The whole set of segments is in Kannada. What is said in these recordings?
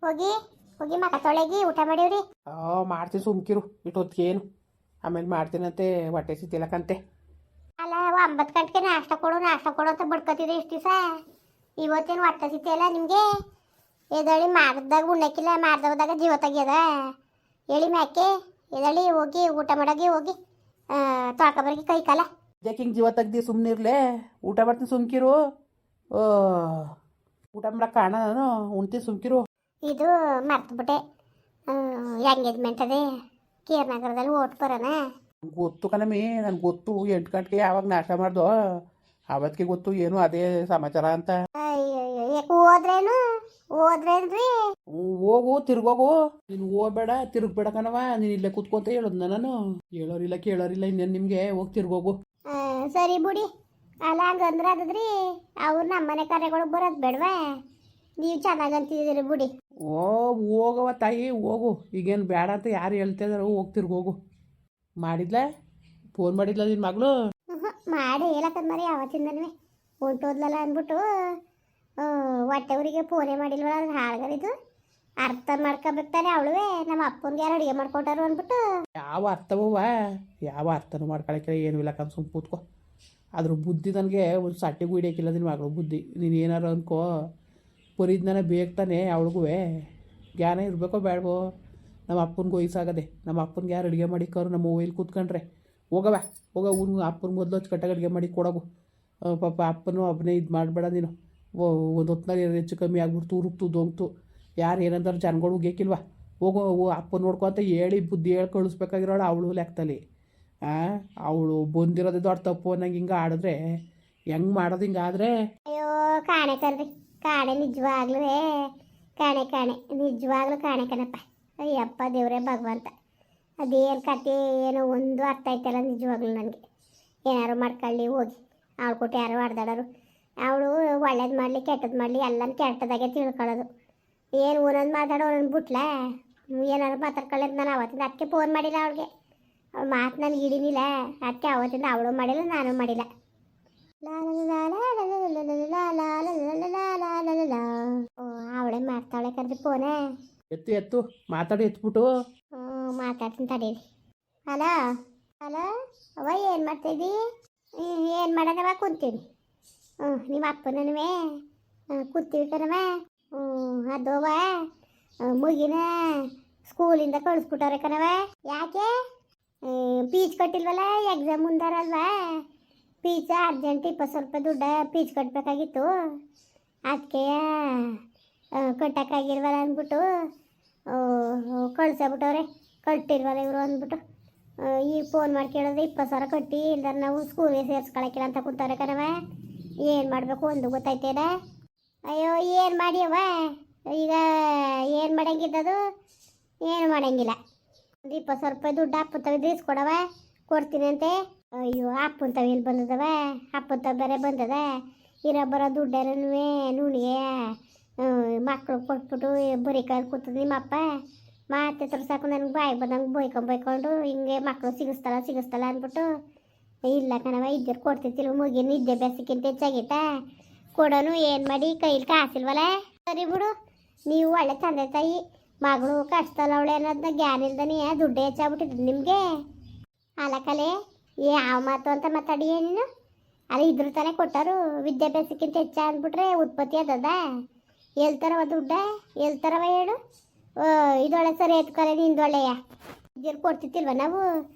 ಹೋಗಿ ಹೋಗಿ ಮಕ ತೊಳೆಗಿ ಊಟ ಮಾಡಿವ್ರಿ. ಮಾಡ್ತೀನಿ ಸುಮ್ಕಿರು ಇಟ್ಟೊತ್ತಿಗೆ ಏನು ಆಮೇಲೆ ಮಾಡ್ತೀನಂತೆ ಹೊಟ್ಟೆ ಸಿತ್ತಿಲಕ್ಕಂತೆ. ಅಲ್ಲ 9 ಗಂಟೆಗೆ ನಾಷ್ಟ ಕೊಡು ಅಂತ ಬಡ್ಕೊತಿದ್ದೆ ಇಷ್ಟು ದಿವಸ. ಇವತ್ತೇನು ಹೊಟ್ಟೆ ಸಿತ್ತಿ ಅಲ್ಲ ನಿಮಗೆ? ಎದಳಿ ಮಾರ್ದಾಗ ಉಣ್ಣಕ್ಕಿಲ್ಲ, ಮಾರ್ದವ್ದಾಗ ಜೀವ ತೆಗಿಯದ. ಹೇಳಿ ಮ್ಯಾಕೆ ಎದಳಿ ಹೋಗಿ ಊಟ ಮಾಡಾಗಿ ಹೋಗಿ ತೊಳ್ಕೊಬರ್ಗಿ ಕೈ ಕಾಲ. ಯಾಕೆ ಹಿಂಗೆ ಜೀವ ತೆಗ್ದು ಸುಮ್ಮನಿರ್ಲೆ? ಊಟ ಮಾಡ್ತೀನಿ ಸುಮ್ಕಿರು. ಊಟ ಮಾಡಕ್ಕೆ ಕಾರಣ ನಾನು ಉಣ್ತೀನಿ ಸುಮ್ಕಿರು. ಇದು ಮರ್ತುಬಿಟ್ಟೆ, ಎಂಗೇಜ್ಮೆಂಟ್ ಅದೇ ಕೇರ್ನಗರದಲ್ಲಿ ಓಟ್ ಬರೋಣ. ಗೊತ್ತು ಕಣಮಿ, ನನಗೆ ಗೊತ್ತು 8 ಗಂಟೆಗೆ ಯಾವಾಗ ನಾಷ್ಟ ಮಾಡ್ದೋ ಅವತ್ತಿಗೆ ಗೊತ್ತು ಏನು ಅದೇ ಸಮಾಚಾರ ಅಂತ. ಅಯ್ಯಯ್ಯೋ ಯಾಕೆ ಹೋದ್ರೇನ್ರಿ? ಹೋಗು ತಿರ್ಗೋಗು. ನೀನು ಹೋಗ್ಬೇಡ ತಿರುಗ್ಬೇಡ ಕಣವ, ನೀನು ಇಲ್ಲೇ ಕೂತ್ಕೊಂತ ಹೇಳೋದ್ನ ನಾನು. ಹೇಳೋರಿಲ್ಲ ಕೇಳೋರಿಲ್ಲ ಇನ್ನೇನು ನಿಮಗೆ, ಹೋಗಿ ತಿರ್ಗೋಗು. ಸರಿ ಬಿಡಿ. ಅಲ್ಲ ಹಂಗಂದ್ರೆ ಅದದ್ರಿ ಅವ್ರು ನಮ್ಮನೆ ಕಾರ್ಯಗಳಿಗೆ ಬರೋದು ಬೇಡವಾ? ನೀವು ಚೆನ್ನಾಗಂತಿದ್ದೀರಿ ಬಿಡಿ. ಹೋಗವ ತಾಯಿ ಹೋಗು, ಈಗೇನು ಬೇಡ ಅಂತ ಯಾರು ಹೇಳ್ತಿದಾರೋ ಹೋಗಿ ತಿರ್ಗೋಗು. ಮಾಡಿದ್ಲ ಫೋನ್ ಮಾಡಿದ್ಲ ನಿನ್ನ ಮಗಳು? ಮಾಡಿ ಹೇಳಕ್ಕದ ಮರಿ ಯಾವತ್ತಿಂದನೂ ಹೊಂಟೋದ್ಲಲ್ಲ ಅಂದ್ಬಿಟ್ಟು ಹೊಟ್ಟೆವರಿಗೆ ಫೋನೇ ಮಾಡಿಲ್ವಲ್ಲ. ಅದು ಹಾಳ್ಗರಿದು ಅರ್ಥ ಮಾಡ್ಕೊಬೇಕಾರೆ ಅವಳುವೆ ನಮ್ಮ ಅಪ್ಪನಿಗೆ ಯಾರು ಅಡುಗೆ ಮಾಡ್ಕೊಟ್ಟಾರು ಅಂದ್ಬಿಟ್ಟು. ಯಾವ ಅರ್ಥವವ? ಯಾವ ಅರ್ಥನೂ ಮಾಡ್ಕೊಳಕ್ಕೆ ಏನು ಇಲ್ಲ ಕನ್ ಸುಮ್ಮ ಕೂತ್ಕೊ. ಅದ್ರ ಬುದ್ಧಿ ನನಗೆ ಒಂದು ಸಟ್ಟಿಗೂ ಹಿಡಿಯೋಕ್ಕಿಲ್ಲ ನಿನ್ನ ಮಗಳು ಬುದ್ಧಿ. ನೀನು ಏನಾರು ಅನ್ಕೋ, ಪರಿದ್ನ ಬೇಕು ತಾನೆ ಅವಳಿಗೂ. ಜ್ಞಾನ ಇರಬೇಕೋ ಬೇಡವೋ? ನಮ್ಮ ಅಪ್ಪನಿಗೆ ವಯಸ್ಸಾಗದೆ, ನಮ್ಮ ಅಪ್ಪನಿಗೆ ಯಾರು ಅಡುಗೆ ಮಾಡಿಕೋರು ನಮ್ಮ ಇಲ್ಲಿ ಕೂತ್ಕೊಂಡ್ರೆ ಹೋಗವ ಊನು ಅಪ್ಪನ ಮೊದಲು ಅಚ್ಚುಕಟ್ಟಾಗಿ ಅಡುಗೆ ಮಾಡಿ ಕೊಡೋಗು. ಪಾಪ ಅಪ್ಪನೂ ಒಬ್ಬನೇ ಇದು ಮಾಡಬೇಡ ನೀನು. ಒಂದು ಹೊತ್ತಿನಾಗ ಹೆಚ್ಚು ಕಮ್ಮಿ ಆಗ್ಬಿಡ್ತು ಉರುಕ್ತು ದೊಂಗ್ತು ಯಾರು ಏನಂತಾರೆ ಜನಗಳು ಉಗ್ಯಕಿಲ್ವ? ಹೋಗೋ ಅಪ್ಪ ನೋಡ್ಕೊ ಅಂತ ಹೇಳಿ ಬುದ್ಧಿ ಹೇಳಿ ಕಳಿಸ್ಬೇಕಾಗಿರೋಳು ಅವಳು ಲೆಕ್ಕದಲ್ಲಿ. ಅವಳು ಬಂದಿರೋದೇ ದೊಡ್ಡ ತಪ್ಪು ಅನ್ನಂಗೆ ಹಿಂಗೆ ಆಡಿದ್ರೆ ಹೆಂಗೆ ಮಾಡೋದು? ಹಿಂಗಾದ್ರೆ ಅಯ್ಯೋ ಕಾಣೆ ಕರ್ರಿ, ಕಾಣೆ ನಿಜವಾಗ್ಲೂ ಕಾಣೆ ನಿಜವಾಗ್ಲೂ ಕಾಣೆ ಕಣಪ್ಪ. ಅಯ್ಯಪ್ಪ ದೇವರೇ ಭಗವಂತ, ಅದೇನು ಕತೆ ಏನೋ ಒಂದು ಅರ್ಥ ಆಯ್ತಲ್ಲ ನಿಜವಾಗ್ಲೂ ನನಗೆ. ಏನಾರು ಮಾಡ್ಕೊಳ್ಳಿ ಹೋಗಿ, ಅವಳು ಕೊಟ್ಟು ಯಾರು ಹೊಡೆದಾಡೋರು. ಅವಳು ಒಳ್ಳೇದು ಮಾಡಲಿ ಕೆಟ್ಟದ್ದು ಮಾಡಲಿ ಎಲ್ಲನೂ ಕೆಟ್ಟದಾಗೆ ತಿಳ್ಕೊಳ್ಳೋದು. ಏನು ಒಂದೊಂದು ಮಾತಾಡೋ ಒಂದೊಂದು ಬಿಟ್ಲ ಏನಾರು ಮಾತಾಡ್ಕೊಳ್ಳೋದು. ನಾನು ಅವತ್ತಿಂದ ಅದಕ್ಕೆ ಫೋನ್ ಮಾಡಿಲ್ಲ ಅವಳಿಗೆ. ಅವಳು ಮಾತು ನನಗೆ ಹಿಡಿನಿಲ್ಲ, ಅದಕ್ಕೆ ಅವತ್ತಿಂದ ಅವಳು ಮಾಡಿಲ್ಲ ನಾನು ಮಾಡಿಲ್ಲ. ಓ ಅವಳೇ ಮಾಡ್ತಾವಳೆ ಕರ್ರಿ ಫೋನೇ. ಎತ್ತು ಮಾತಾಡಿ ಎತ್ಬಿಟ್ಟು. ಮಾತಾಡ್ತೀನಿ ತಡೀರಿ. ಹಲೋ ಅವ ಏನು ಮಾಡ್ತಾಯಿದ್ದಿ? ಏನು ಮಾಡೋದವ? ಕುಂತೀವಿ. ನಿಮ್ಮ ಅಪ್ಪನೂ ಕೂತೀವಿ ಕಣವ. ಅದವ ಮುಗಿನ ಸ್ಕೂಲಿಂದ ಕಳಿಸ್ಬಿಟ್ಟವ್ರೆ ಕಣವ. ಯಾಕೆ? ಫೀಸ್ ಕಟ್ಟಿಲ್ವಲ್ಲ, ಎಕ್ಸಾಮ್ ಮುಂದಾರಲ್ವಾ? ಫೀಸ ಅರ್ಜೆಂಟ್ 20 ರೂಪಾಯಿ ದುಡ್ಡು ಫೀಸ್ ಕಟ್ಟಬೇಕಾಗಿತ್ತು. ಅದಕ್ಕೆ ಕಟ್ಟಕ್ಕಾಗಿಲ್ವಲ್ಲ ಅಂದ್ಬಿಟ್ಟು ಕಳ್ಸಬಿಟ್ಟವ್ರೆ. ಕಟ್ಟಿಲ್ವಲ್ಲ ಇವರು ಅಂದ್ಬಿಟ್ಟು ಈಗ ಫೋನ್ ಮಾಡಿ ಕೇಳಿದ್ರೆ 20,000 ಕಟ್ಟಿ ಇಲ್ದಾರ ನಾವು ಸ್ಕೂಲಿಗೆ ಸೇರಿಸ್ಕೊಳಕ್ಕಿಲ್ಲ ಅಂತ ಕೂತವ್ರೆ ಕಣವ. ಏನು ಮಾಡಬೇಕು ಒಂದು ಗೊತ್ತಾಯ್ತೇನ? ಅಯ್ಯೋ ಏನು ಮಾಡಿಯವ ಈಗ? ಏನು ಮಾಡಂಗಿದ್ದದು? ಏನು ಮಾಡಂಗಿಲ್ಲ. ಒಂದು 20,000 ರೂಪಾಯಿ ದುಡ್ಡು ಅಪ್ಪನ ತವಿದ್ರೆ ಇಸ್ಕೊಡವ, ಕೊಡ್ತೀನಿ ಅಂತೆ. ಅಯ್ಯೋ ಅಪ್ಪನ ತವ ಇಲ್ಲಿ ಬಂದದವ? ಅಪ್ಪನ ತವ ಬೇರೆ ಬಂದದ. ಇರೋ ಬರೋ ದುಡ್ಡೇನೂ ನುಣಿಗೆ ಮಕ್ಕಳು ಕೊಟ್ಬಿಟ್ಟು ಬರೀ ಕಾಯ್ದು ಕೂತದ ನಿಮ್ಮಪ್ಪ. ಮಾತೆ ಸಾಕು ನನಗೆ ಬಾಯಿ ಬಂದಂಗೆ ಬೈಕೊಂಡು ಹಿಂಗೆ ಮಕ್ಕಳು ಸಿಗಿಸ್ತಲ್ಲ ಅಂದ್ಬಿಟ್ಟು. ಇಲ್ಲ ಕಣವ, ಇದ್ದರು ಕೊಡ್ತಿರ್ತಿಲ್ವ ಮುಗಿನ ವಿದ್ಯಾಭ್ಯಾಸಕ್ಕಿಂತ ಹೆಚ್ಚಾಗಿತ್ತ ಕೊಡೋನು. ಏನು ಮಾಡಿ ಕೈಲಿ ಕಾಸಿಲ್ವಲ್ಲ? ಸರಿ ಬಿಡು, ನೀವು ಒಳ್ಳೆ ತಂದೆ ತಾಯಿ. ಮಗಳು ಕಷ್ಟಲ್ಲ ಅವಳೆ ಅನ್ನೋದನ್ನ ಜ್ಞಾನ ಇಲ್ದಾನೆ ದುಡ್ಡು ಹೆಚ್ಚಾಗ್ಬಿಟ್ಟಿದ್ದು ನಿಮಗೆ. ಅಲಕಲೆ ಯಾವ ಮಾತು ಅಂತ ಮಾತಾಡಿ ನೀನು? ಅಲ್ಲಿ ಇದ್ರ ತಾನೇ ಕೊಟ್ಟರು. ವಿದ್ಯಾಭ್ಯಾಸಕ್ಕಿಂತ ಹೆಚ್ಚ ಅಂದ್ಬಿಟ್ರೆ ಉತ್ಪತ್ತಿ ಅದದ? ಎಲ್ತಾರವ ದುಡ್ಡ? ಎಲ್ತಾರವ ಹೇಳು? ಇದೊಳ್ಳೆ ಸರಿ ಎತ್ಕೊಲೆ ನಿಂದೊಳ್ಳೆಯ ಇದ್ದಿರು ಕೊಡ್ತಿತ್ತಿಲ್ವ ನಾವು?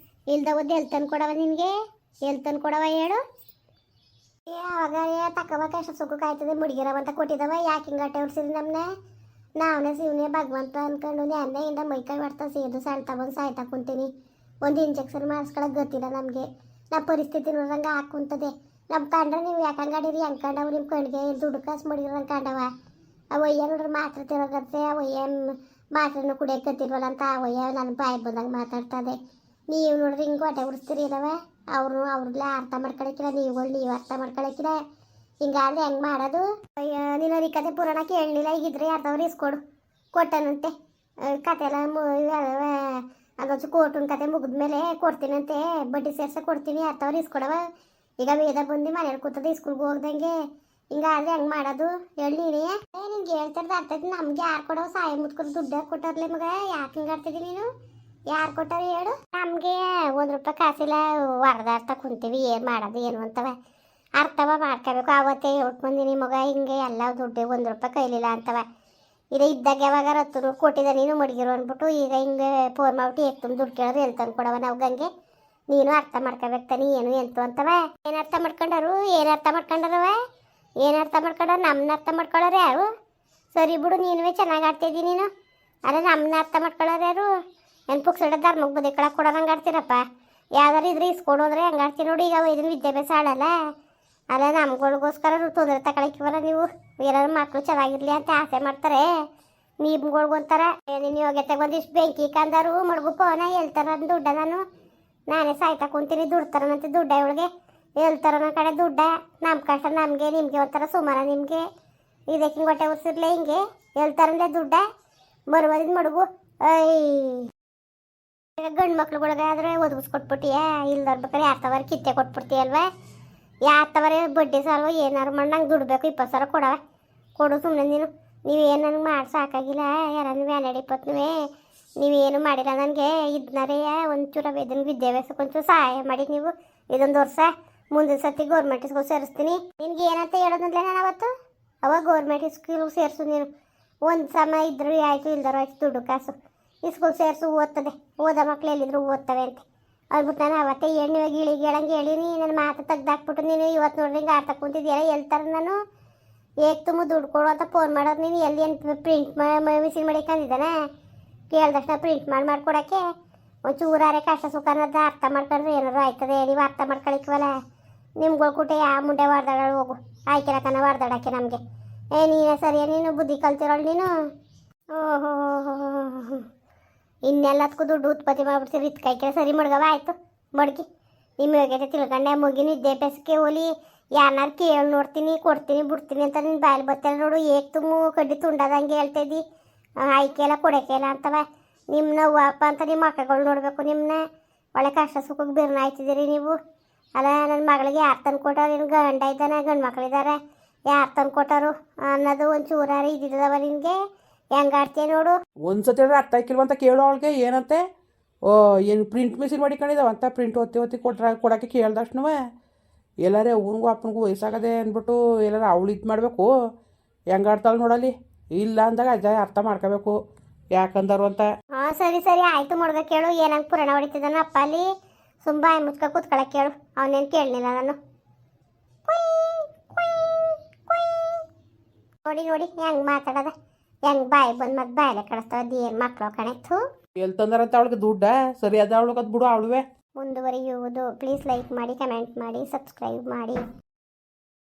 ಇಲ್ದವದ್ದು ಎಲ್ಲಿ ತಂದು ಕೊಡವ ನಿನಗೆ? ಎಲ್ಲಿ ತಂದು ಕೊಡವ ಹೇಳು? ಯಾವಾಗ ತಕ್ಕಬಕ್ಕ ಎಷ್ಟು ಸುಖಕ್ಕೆ ಆಯ್ತದೆ ಮುಡಿಗಿರವ ಅಂತ ಕೊಟ್ಟಿದ್ದವ. ಯಾಕೆ ಹಿಂಗಟ್ಟೆ ಉಡ್ಸಿರಿ ನಮ್ಮನ್ನ? ನಾವನೇ ಶಿವನೇ ಭಗವಂತ ಅಂದ್ಕೊಂಡು ನೆನ್ನೆಯಿಂದ ಮೈಕೈ ಮಾಡ್ತಾ ಸೇದು ಸಣ್ಣ ತಗೊಂಡು ಸಾಯ್ತಾ ಕುಂತೀನಿ. ಒಂದು ಇಂಜೆಕ್ಷನ್ ಮಾಡಿಸ್ಕೊಳಕ್ಕೆ ಗೊತ್ತಿಲ್ಲ ನಮಗೆ. ನಮ್ಮ ಪರಿಸ್ಥಿತಿ ನೋಡ್ದಂಗೆ ಹಾಕುಂತದೆ. ನಮ್ಮ ಕಂಡ್ರೆ ನೀವು ಯಾಕೆ ಹಂಗಾಡಿರಿ? ಹೆಂಗೆ ಕಂಡವ ನಿಮ್ಮ ಕಣ್ಣಿಗೆ? ದುಡ್ಡು ಕಾಸು ಮಡಿಗಿರಂಗೆ ಕಂಡವ. ಅವಯ್ಯ ನೋಡ್ರಿ ಮಾತ್ರೆ ತಿರೋಗತ್ತೆ, ಅವಯ್ಯ ಮಾತ್ರೆನೂ ಕುಡಿಯೋಕೆ ಕತ್ತಿಲ್ವಲ್ಲ ಅಂತ ಅವಯ್ಯ ನನ್ನ ಬಾಯಿ ಬಂದಂಗೆ ಮಾತಾಡ್ತದೆ. ನೀವು ನೋಡ್ರಿ ಹಿಂಗೆ ಹೊಟ್ಟೆ ಉಡಿಸ್ತೀರಿ ಇಲ್ಲವ? ಅವ್ರಲ್ಲ ಅರ್ಥ ಮಾಡ್ಕೊಳಕ್ಕಿಲ್ಲ, ನೀವು ಅರ್ಥ ಮಾಡ್ಕೊಳಕ್ಕಿಲ್ಲ. ಹಿಂಗಾದ್ರೆ ಹೆಂಗೆ ಮಾಡೋದು? ಅಯ್ಯೋ ನೀನು ಈ ಕತೆ ಪುರಾಣ ಕೇಳಲಿಲ್ಲ. ಈಗಿದ್ರೆ ಯಾರ್ದವ್ರು ಇಸ್ಕೊಡು, ಕೊಟ್ಟನಂತೆ ಕತೆ ಎಲ್ಲ. ಅದೊಂದು ಕೋರ್ಟಿನ ಕತೆ ಮುಗಿದ್ಮೇಲೆ ಕೊಡ್ತೀನಂತೆ, ಬಡ್ಡಿ ಸೇರ್ಸ ಕೊಡ್ತೀನಿ. ಯಾರ್ದವ್ರು ಇಸ್ಕೊಡವ? ಈಗ ವೇದ ಬಂದು ಮನೇಲಿ ಕೂತದೆ ಸ್ಕೂಲ್ಗೆ ಹೋಗ್ದಂಗೆ. ಹಿಂಗಾದ್ರೆ ಹೆಂಗೆ ಮಾಡೋದು ಹೇಳಿ ನೀನೇ ನಿನ್ಗೆ ಹೇಳ್ತಾರ್ದು ಅರ್ಥ ಆಯ್ತು. ನಮ್ಗೆ ಯಾರು ಕೊಡೋ ಸಹಾಯ ಮುತ್ಕೊಂಡು ದುಡ್ಡು ಕೊಟ್ಟಾರ್ಲೆ ಮಗ, ಯಾಕೆ ಹಿಂಗೆ ಆಡ್ತಿದ್ದಿ ನೀನು? ಯಾರು ಕೊಟ್ಟಾರ ಹೇಳು? ನಮಗೆ 1 ರೂಪಾಯಿ ಕಾಸಿಲ್ಲ, ಹೊರದಾಡ್ತ ಕುಂತೀವಿ, ಏನು ಮಾಡೋದು ಏನು ಅಂತವ ಅರ್ಥವ ಮಾಡ್ಕೋಬೇಕು. ಅವತ್ತೇ ಹೇಳ್ಕೊಂದಿನಿ ಮಗ, ಹಿಂಗೆ ಎಲ್ಲ ದುಡ್ಡು 1 ರೂಪಾಯಿ ಕೈಲಿಲ್ಲ ಅಂತವ. ಇದು ಇದ್ದಾಗ ಯಾವಾಗ 10 ಕೊಟ್ಟಿದ್ದ ನೀನು ಮಡಗಿರು ಅಂದ್ಬಿಟ್ಟು ಈಗ ಹಿಂಗೆ ಫೋನ್ ಮಾಡ್ಬಿಟ್ಟು ಏಕ್ ತುಂಬ ದುಡ್ಡು ಕೇಳೋದು ಎಲ್ಲಿ ತಂದು ಕೊಡವ ನಾವು ಗಂಗೆ? ನೀನು ಅರ್ಥ ಮಾಡ್ಕೋಬೇಕು ತಾನೆ ಏನು ಎಂತು ಅಂತವ. ಏನು ಅರ್ಥ ಮಾಡ್ಕೊಂಡಾರು? ಏನು ಅರ್ಥ ಮಾಡ್ಕೊಂಡಾರವ? ಏನು ಅರ್ಥ ಮಾಡ್ಕೊಂಡಾರ? ನಮ್ಮನ್ನ ಅರ್ಥ ಮಾಡ್ಕೊಳ್ಳೋರು ಯಾರು? ಸರಿ ಬಿಡು, ನೀನುವೇ ಚೆನ್ನಾಗಿ ಆಡ್ತಿದ್ದಿ ನೀನು. ಅಲ್ಲ ನಮ್ಮನ್ನ ಅರ್ಥ ಮಾಡ್ಕೊಳ್ಳೋರು ಯಾರು? ಏನು ಪುಕ್ಸಡ ಧರ್ಮಕ್ಕೆ ಬದಿ ಕಳಕ್ಕೆ ಕೊಡೋರು ಹಂಗೆ ಆಡ್ತೀರಪ್ಪ. ಯಾವ್ದಾರು ಇದ್ರೆ ಇಸ್ಕೊಡು ಅಂದರೆ ಹಂಗೆ ಆಡ್ತೀನಿ ನೋಡಿ. ಈಗ ಇದನ್ನ ವಿದ್ಯಾಭ್ಯಾಸ ಆಡಲ್ಲ ಅಲ್ಲ, ನಮ್ಗಳಿಗೋಸ್ಕರ ತೊಂದರೆ ತಗೊಳಕ್ಕಿವಲ್ಲ ನೀವು. ಏನಾದ್ರು ಮಕ್ಕಳು ಚೆನ್ನಾಗಿರ್ಲಿ ಅಂತ ಆಸೆ ಮಾಡ್ತಾರೆ, ನಿಮ್ಗಳ್ಗೊಂತಾರ ನೀನು ಯೋಗ್ಯತೆ ಒಂದಿಷ್ಟು ಬೆಂಕಿ ಕಂದಾರು ಮಡ್ಗು ಪೋನ ಹೇಳ್ತಾರ ದುಡ್ಡ. ನಾನೇ ಸಾಯ್ತಾ ಕುಂತೀನಿ, ದುಡ್ತಾರನಂತೆ ದುಡ್ಡ ಇವಳಿಗೆ ಹೇಳ್ತಾರ ನನ್ನ ಕಡೆ ದುಡ್ಡ. ನಮ್ಮ ಕಷ್ಟ ನಮಗೆ, ನಿಮಗೆ ಒಂಥರ ಸುಮಾರ ನಿಮಗೆ. ಇದಕ್ಕೆ ಹಿಂಗೆ ಹೊಟ್ಟೆ ಉಸಿರ್ಲೆ ಹಿಂಗೆ ಹೇಳ್ತಾರಂದ್ರೆ ದುಡ್ಡ ಬರುವುದಿದ್ ಮಡುಗು. ಈಗ ಗಂಡು ಮಕ್ಳುಗಳಿಗೆ ಆದರೆ ಒದಗಿಸ್ಕೊಟ್ಬಿಟ್ಟಿಯಾ? ಇಲ್ದವ್ರ ಬೇಕಾದ್ರೆ ಯಾರ್ತವರ ಕಿತ್ತೆ ಕೊಟ್ಬಿಡ್ತೀಯಲ್ವಾ? ಯಾರ್ತವರೇ ಬಡ್ಡಿ ಸಾಲ್ವ ಏನಾರು ಮಾಡಿ ನಂಗೆ ದುಡ್ಬೇಕು 20 ಸಾವಿರ ಕೊಡವ ಕೊಡು ಸುಮ್ಮನೆ ನೀನು. ನೀವೇನು ನನಗೆ ಮಾಡಿ ಸಾಕಾಗಿಲ್ಲ, ಯಾರನ್ನು ವ್ಯಾಲೆಡ್ 20 ನೀವೇನು ಮಾಡಿಲ್ಲ ನನಗೆ. ಇದನ್ನರೇ ಒಂಚೂರು ಇದನ್ನ ವಿದ್ಯಾಭ್ಯಾಸಕ್ಕೆ ಒಂಚೂರು ಸಹಾಯ ಮಾಡಿ ನೀವು. ಇದೊಂದು ವರ್ಷ ಮುಂದಿನ ಸರ್ತಿ ಗೌರ್ಮೆಂಟ್ ಸ್ಕೂಲ್ ಸೇರಿಸ್ತೀನಿ. ನಿನ್ಗೆ ಏನಂತ ಹೇಳೋದಂದ್ರೆ ನಾನು ಅವತ್ತು ಅವಾಗ ಗೌರ್ಮೆಂಟ್ ಸ್ಕೂಲ್ ಸೇರಿಸು ನೀನು. ಒಂದು ಸಮ ಇದ್ರೂ ಆಯಿತು, ಇಲ್ದಾರು ಆಯ್ತು, ದುಡ್ಡು ಕಾಸು ಈ ಸ್ಕೂಲ್ ಸೇರಿಸು, ಓದ್ತದೆ, ಓದೋ ಮಕ್ಳು ಎಲ್ಲಿದ್ರು ಓದ್ತವೆ ಅಂತ ಅಂದ್ಬಿಟ್ಟು ನಾನು ಅವತ್ತೇ ಎಣ್ಣೆ ಗಿಳಿಗೆ ಹೇಳಂಗೆ ಹೇಳಿನಿ. ನನ್ನ ಮಾತು ತೆಗ್ದಾಕ್ಬಿಟ್ಟು ನೀನು ಇವತ್ತು ನೋಡ್ರಿ ಹಿಂಗೆ ಆಡ್ತಾ ಕುಂತಿದ್ದೀಯಲ್ಲ ಹೇಳ್ತಾರೆ. ನಾನು ಏಕ್ ತುಂಬ ದುಡ್ಡು ಕೊಡು ಅಂತ ಫೋನ್ ಮಾಡೋದು ನೀನು ಎಲ್ಲಿ ಏನು ಪ್ರಿಂಟ್ ಮಿಷಿನ್ ಮಾಡಿಕೊಂಡಿದ್ದಾನೆ ಕೇಳ್ದಕ್ಷಣ ಪ್ರಿಂಟ್ ಮಾಡಿಕೊಡೋಕ್ಕೆ ಒಂಚೂರಾರೆ ಕಷ್ಟ ಸುಖ ಅನ್ನೋದು ಅರ್ಥ ಮಾಡ್ಕೊಂಡ್ರೆ ಏನಾರು ಆಯ್ತದೆ. ನೀವು ಅರ್ಥ ಮಾಡ್ಕೊಳಿಕ್ವಲ್ಲ ನಿಮ್ಗಳು ಕೂಟ ಯಾವ ಮುಂಡೆ ಹೊಡೆದಾಡೋಳು ಹೋಗು ಆಯ್ಕೆರಕನ ಹೊಡೆದಾಡೋಕ್ಕೆ ನಮಗೆ. ನೀನೇ ಸರಿಯಾ? ನೀನು ಬುದ್ಧಿ ಕಲ್ತಿರೋಳು ನೀನು. ಓಹೋ ಇನ್ನೆಲ್ಲದಕ್ಕೂ ದುಡ್ಡು ಉತ್ಪತ್ತಿ ಮಾಡ್ಬಿಡ್ತೀರಿ. ಇತ್ಕಾಯ್ಕೆ ಸರಿ ಮಡ್ಗವ ಆಯಿತು ಮಡ್ಗಿ. ನಿಮ್ಮ ಯೋಗ್ಯತೆ ತಿಳ್ಕೊಂಡೆ ಮುಗಿನ ವಿದ್ಯಾಭ್ಯಾಸಕ್ಕೆ ಹೋಲಿ. ಯಾರನ್ನಾರು ಕೇಳಿ ನೋಡ್ತೀನಿ, ಕೊಡ್ತೀನಿ, ಬಿಡ್ತೀನಿ ಅಂತ ನಿನ್ನ ಬಾಯಲ್ಲಿ ಬತ್ತಲ್ಲ ನೋಡು. ಏಕ್ ತುಂಬ ಕಡ್ಡಿ ತುಂಡದಂಗೆ ಹೇಳ್ತಾಯಿದ್ದಿ. ಆಯ್ಕೆ ಎಲ್ಲ ಕೊಡೋಕೆಲ್ಲ ಅಂತವ. ನಿಮ್ಮನ್ನ ಅಪ್ಪ ಅಂತ ನಿಮ್ಮ ಮಕ್ಕಳು ನೋಡಬೇಕು. ನಿಮ್ಮನ್ನ ಒಳ್ಳೆ ಕಷ್ಟ ಸುಖಕ್ಕೆ ಬಿರ್ನ ಆಯ್ತಿದ್ದೀರಿ ನೀವು. ಅಲ್ಲ ನನ್ನ ಮಗಳಿಗೆ ಯಾರು ತಂದು ಕೊಟ್ಟರು? ನಿನ್ನ ಗಂಡ ಇದ್ದಾನೆ, ಗಂಡು ಮಕ್ಕಳಿದ್ದಾರೆ, ಯಾರು ತಂದು ಕೊಟ್ಟರು ಅನ್ನೋದು ಒಂಚೂರಾರು ಇದ್ದಿದ್ದವ ನಿನಗೆ. ಹೆಂಗೆ ಆಡ್ತೀಯ ನೋಡು. ಒಂದ್ಸತಿ ಹೇಳಿದ್ರೆ ಅರ್ಥ ಆಯ್ಕಿಲ್ವ ಅಂತ ಕೇಳೋ ಅವಳಿಗೆ ಏನಂತೆ. ಏನು ಪ್ರಿಂಟ್ ಮಿಷಿನ್ ಮಾಡಿಕೊಂಡಿದ್ದಾವಂತ ಪ್ರಿಂಟ್ ಒತ್ತಿ ಕೊಡೋಕ್ಕೆ ಕೇಳ್ದಷ್ಟು ಎಲ್ಲಾರೇ ಅವ್ನಿಗೂ ಅಪ್ಪನಿಗೂ ವಯಸ್ಸಾಗದೆ ಅಂದ್ಬಿಟ್ಟು ಎಲ್ಲಾರು ಅವಳು ಇದು ಮಾಡಬೇಕು. ಹೆಂಗೆ ಆಡ್ತಾಳೆ ನೋಡಲಿ. ಇಲ್ಲ ಅಂದಾಗ ಅಜ್ಜ ಅರ್ಥ ಮಾಡ್ಕೋಬೇಕು ಯಾಕಂದರು ಅಂತ. ಹಾಂ ಸರಿ ಸರಿ ಆಯಿತು ಮಡ್ಗ ಕೇಳು. ಏನಂಗೆ ಪುರಾಣ ಹೊಡಿತಿದ್ದಾನ ಅಪ್ಪ ಅಲ್ಲಿ ಸುಂಬ ಮುಚ್ಕ ಕೂತ್ಕೊಳಕ್ಕೆ ಕೇಳು. ಅವನೇನು ಕೇಳಲಿಲ್ಲ ನಾನು. ನೋಡಿ ನೋಡಿ ಹೆಂಗೆ ಮಾತಾಡೋದ, ಹೆಂಗೆ ಬಾಯಿ ಬಂದು ಮತ್ತೆ ಬಾಯಲ್ಲೇ ಕಳಿಸ್ತಾವ ಏನು ಮಕ್ಕಳು ಕಣೆತ್ತು. ಎಲ್ಲಿ ತಂದಾರಂತ ಅವಳಿಗೆ ದುಡ್ಡ ಸರಿ ಅದ ಅವಳಿಗೆ ಅದು ಬಿಡು ಅವಳುವೆ ಮುಂದುವರಿಯುವುದು. ಪ್ಲೀಸ್ ಲೈಕ್ ಮಾಡಿ, ಕಮೆಂಟ್ ಮಾಡಿ, ಸಬ್ಸ್ಕ್ರೈಬ್ ಮಾಡಿ.